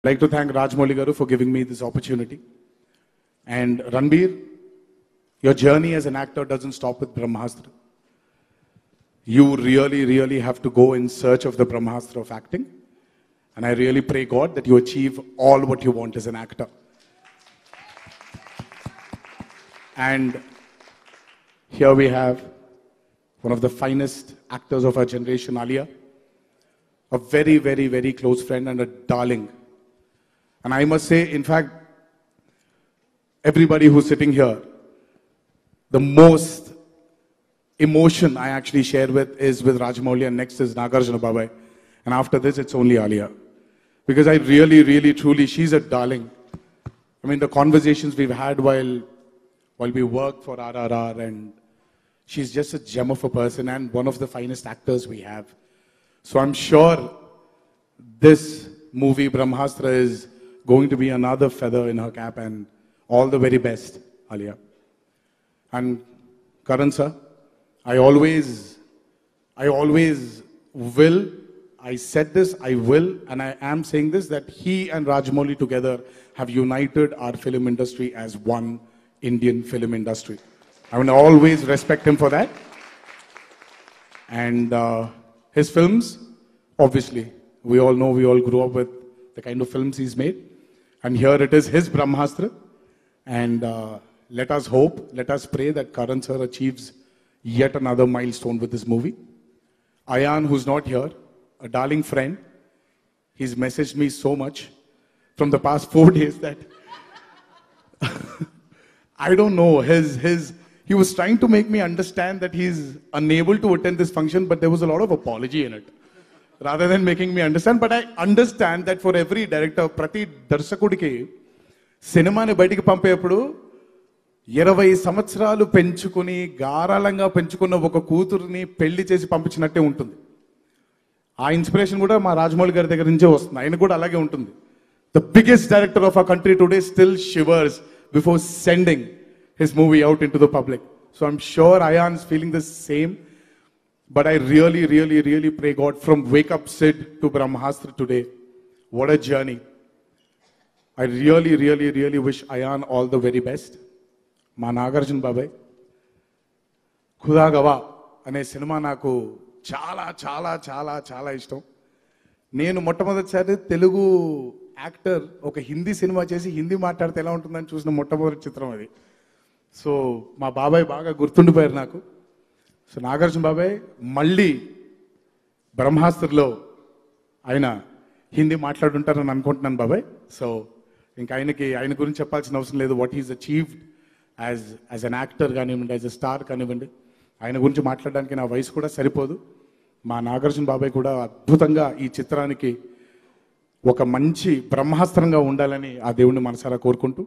I'd like to thank Rajamouli Garu for giving me this opportunity. And Ranbir, your journey as an actor doesn't stop with Brahmastra. You really have to go in search of the Brahmastra of acting. And I really pray God that you achieve all what you want as an actor. And here we have one of the finest actors of our generation, Alia. A very close friend and a darling. And I must say, in fact, everybody who's sitting here, the most emotion I actually share is with Rajamouli, and next is Nagarjuna Babai. And after this, it's only Alia. Because I really, truly, she's a darling. I mean, the conversations we've had while we work for RRR, and she's just a gem of a person and one of the finest actors we have. So I'm sure this movie, Brahmastra, is going to be another feather in her cap, and all the very best, Alia. And Karan sir, I always will, I said this, I will, and I am saying this, that he and Rajamouli together have united our film industry as one Indian film industry. I will always respect him for that. And his films, obviously, we all know, we all grew up with the kind of films he's made. And here it is, his Brahmastra. And let us hope, let us pray that Karan sir achieves yet another milestone with this movie. Ayan, who's not here, a darling friend, he's messaged me so much from the past 4 days that I don't know, he was trying to make me understand that he's unable to attend this function, but there was a lot of apology in it, rather than making me understand. But I understand that for every director, prati darsakudiki, cinema ni bayatiki pampeyappudu 20 సంవత్సరాలు పెంచుకుని గారాలంగా పెంచుకున్న ఒక కూతురుని పెళ్లి చేసి పంపించినట్టే ఉంటుంది. ఆ inspiration కూడా మా రాజమౌళి గారి దగ్గర నుంచే వస్తుంది. ఆయన కూడా అలాగే ఉంటుంది. The biggest director of our country today still shivers before sending his movie out into the public. So I'm sure Ayan is feeling the same. But I really pray God, from Wake Up Sid to Brahmastra today, what a journey. I really wish Ayan all the very best. మా నాగార్జున బాబాయ్, ఖుదా గవా అనే cinema నాకు చాలా ఇష్టం. నేను మొట్టమొదటిసారి Telugu actor ఒక Hindi cinema చేసి హిందీ మాట్లాడితే ఎలా ఉంటుందని చూసిన మొట్టమొదటి చిత్రం అది. సో మా బాబాయ్ బాగా గుర్తుండిపోయారు నాకు. సో నాగార్జున బాబాయ్ మళ్ళీ బ్రహ్మాస్త్రలో ఆయన హిందీ మాట్లాడుంటారని అనుకుంటున్నాను బాబాయ్. సో ఇంకా ఆయన గురించి చెప్పాల్సిన అవసరం లేదు. What he's achieved as an actor కానివ్వండి, యాజ్ అ స్టార్ కానివ్వండి, ఆయన గురించి మాట్లాడడానికి నా వయసు కూడా సరిపోదు. మా నాగార్జున బాబాయ్ కూడా అద్భుతంగా ఈ చిత్రానికి ఒక మంచి బ్రహ్మాస్త్రంగా ఉండాలని ఆ దేవుణ్ణి మనసారా కోరుకుంటూ